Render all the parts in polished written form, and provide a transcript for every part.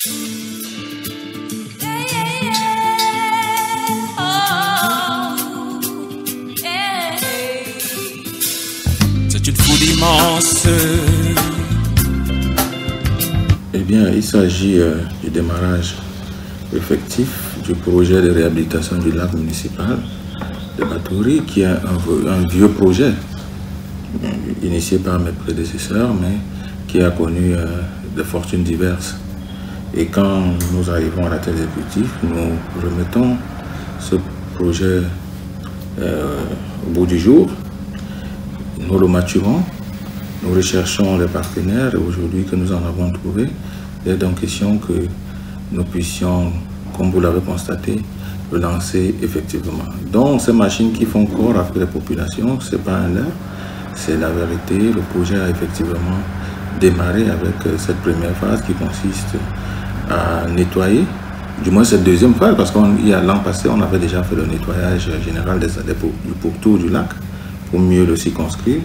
C'est une foule immense. Eh bien, il s'agit du démarrage effectif du projet de réhabilitation du lac municipal de Batouri, qui est un vieux projet initié par mes prédécesseurs, mais qui a connu des fortunes diverses. Et quand nous arrivons à la tête exécutive, nous remettons ce projet au bout du jour, nous le maturons, nous recherchons les partenaires, et aujourd'hui que nous en avons trouvé, il est donc question que nous puissions, comme vous l'avez constaté, le lancer effectivement. Donc ces machines qui font corps avec les populations, ce n'est pas un leurre, c'est la vérité. Le projet a effectivement démarré avec cette première phase qui consiste à nettoyer, du moins cette deuxième phase, parce qu'il y a l'an passé, on avait déjà fait le nettoyage général du pourtour du lac pour mieux le circonscrire.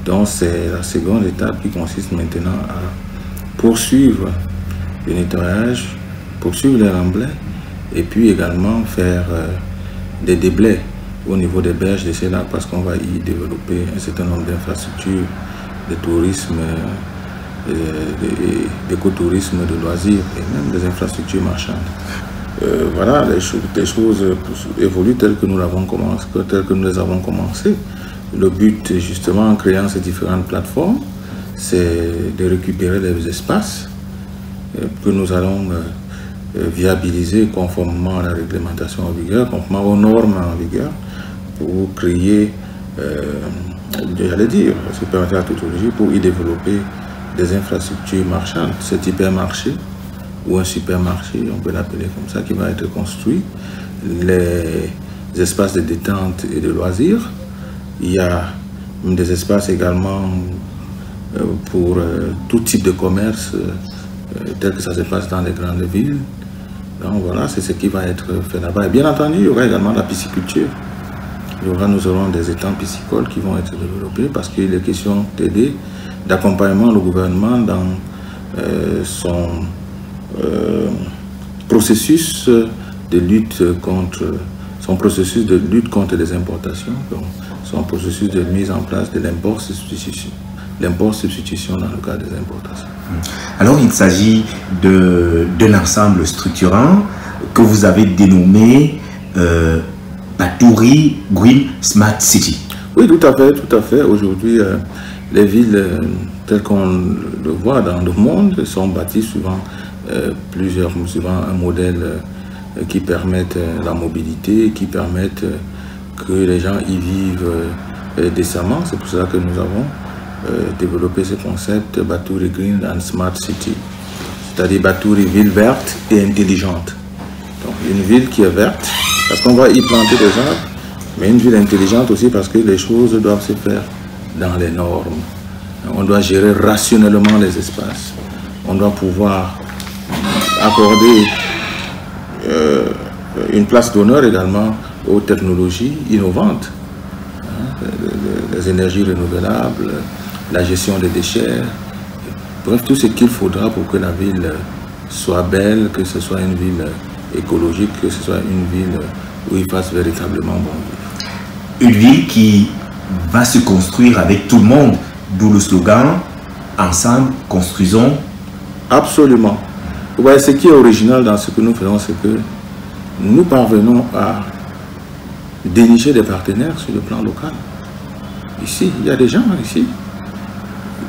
Donc c'est la seconde étape qui consiste maintenant à poursuivre le nettoyage, poursuivre les remblais et puis également faire des déblais au niveau des berges de ces lacs, parce qu'on va y développer un certain nombre d'infrastructures de tourisme, d'écotourisme, de loisirs et même des infrastructures marchandes. Voilà, les choses évoluent telles que nous les avons commencé. Le but, justement, en créant ces différentes plateformes, c'est de récupérer les espaces que nous allons viabiliser conformément à la réglementation en vigueur, conformément aux normes en vigueur, pour créer, j'allais dire, se permettre la tautologie, pour y développer des infrastructures marchandes. Cet hypermarché ou un supermarché, on peut l'appeler comme ça, qui va être construit, les espaces de détente et de loisirs. Il y a des espaces également pour tout type de commerce, tel que ça se passe dans les grandes villes. Donc voilà, c'est ce qui va être fait là-bas. Et bien entendu, il y aura également la pisciculture. Nous aurons des étangs piscicoles qui vont être développés parce qu'il est question d'aider, d'accompagnement le gouvernement dans son processus de lutte contre les importations, donc son processus de mise en place de l'import substitution dans le cadre des importations. Alors il s'agit d'un ensemble structurant que vous avez dénommé Batouri Green Smart City. Oui, tout à fait. Aujourd'hui, les villes telles qu'on le voit dans le monde sont bâties souvent un modèle qui permettent la mobilité, qui permettent que les gens y vivent décemment. C'est pour cela que nous avons développé ce concept Batouri Green and Smart City, c'est-à-dire Batouri ville verte et intelligente. Donc une ville qui est verte parce qu'on va y planter des arbres, mais une ville intelligente aussi parce que les choses doivent se faire dans les normes. On doit gérer rationnellement les espaces. On doit pouvoir accorder une place d'honneur également aux technologies innovantes, les énergies renouvelables, la gestion des déchets, bref, tout ce qu'il faudra pour que la ville soit belle, que ce soit une ville écologique, que ce soit une ville où il fasse véritablement bon vivre. Une ville qui va se construire avec tout le monde, d'où le slogan « Ensemble, construisons ». Absolument. Vous voyez, ce qui est original dans ce que nous faisons, c'est que nous parvenons à dénicher des partenaires sur le plan local. Ici, il y a des gens ici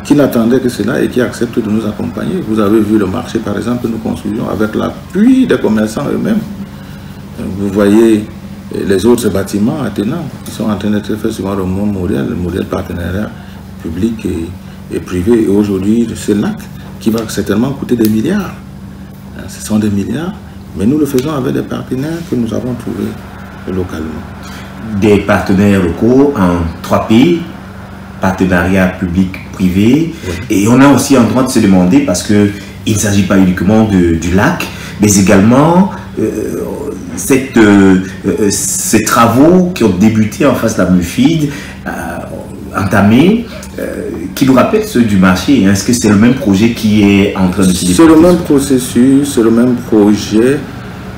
qui n'attendaient que cela et qui acceptent de nous accompagner. Vous avez vu le marché, par exemple, que nous construisons avec l'appui des commerçants eux-mêmes. Vous voyez les autres bâtiments attenants qui sont en train d'être faits sur le modèle partenariat public et privé. Et aujourd'hui, c'est lac qui va certainement coûter des milliards. Ce sont des milliards, mais nous le faisons avec des partenaires que nous avons trouvés localement. Des partenaires locaux en 3 pays, partenariat public-privé. Oui. Et on a aussi en droit de se demander, parce qu'il ne s'agit pas uniquement du lac, mais également ces travaux qui ont débuté en face de la MUFID, entamés, qui nous rappelle ceux du marché. Est-ce que c'est le même projet qui est en train de se développer? C'est le même processus, c'est le même projet.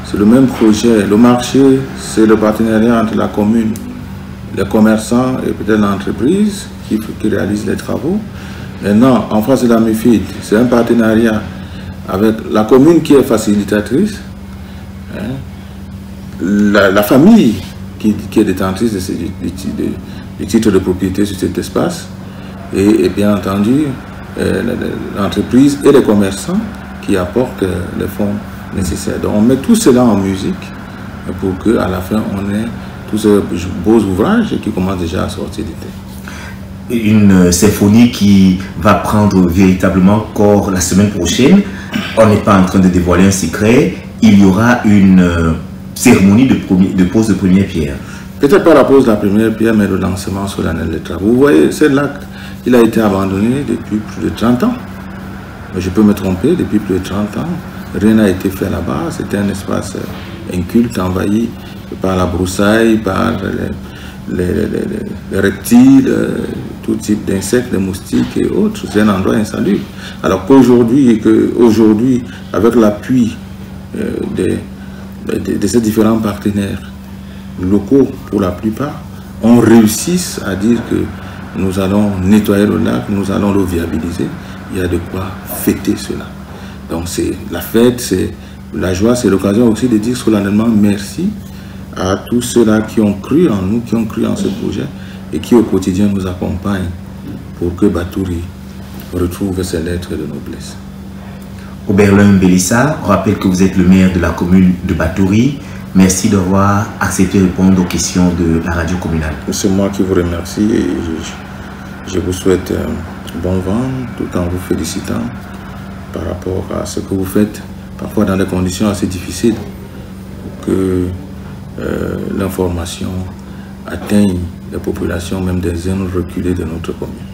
C'est le même projet. Le marché, c'est le partenariat entre la commune, les commerçants et peut-être l'entreprise qui réalise les travaux. Maintenant, en face de la MIFID, c'est un partenariat avec la commune qui est facilitatrice, hein, la famille qui est détentrice du titre de propriété sur cet espace et bien entendu l'entreprise et les commerçants qui apportent les fonds nécessaires. Donc on met tout cela en musique pour qu'à la fin on ait tous ces beaux ouvrages qui commencent déjà à sortir du thé. Une symphonie qui va prendre véritablement corps la semaine prochaine. On n'est pas en train de dévoiler un secret. Il y aura une cérémonie de pose de première pierre. Peut-être pas la pose de la première pierre, mais le lancement solennel des travaux. Vous voyez, ce lac, il a été abandonné depuis plus de 30 ans. Je peux me tromper, depuis plus de 30 ans. Rien n'a été fait là-bas. C'était un espace inculte, envahi par la broussaille, par les reptiles, tout type d'insectes, de moustiques et autres. C'est un endroit insalubre. Alors qu'aujourd'hui, avec l'appui de ces différents partenaires locaux, pour la plupart, on réussit à dire que nous allons nettoyer le lac, nous allons le viabiliser. Il y a de quoi fêter cela. Donc c'est la fête, c'est la joie, c'est l'occasion aussi de dire solennellement merci à tous ceux-là qui ont cru en nous, qui ont cru en ce projet et qui au quotidien nous accompagnent pour que Batouri retrouve ses lettres de noblesse. Oberlin Bélissa, on rappelle que vous êtes le maire de la commune de Batouri. Merci d'avoir accepté de répondre aux questions de la radio communale. C'est moi qui vous remercie et je vous souhaite bon vent tout en vous félicitant par rapport à ce que vous faites, parfois dans des conditions assez difficiles, pour que l'information atteigne les populations, même des zones reculées de notre commune.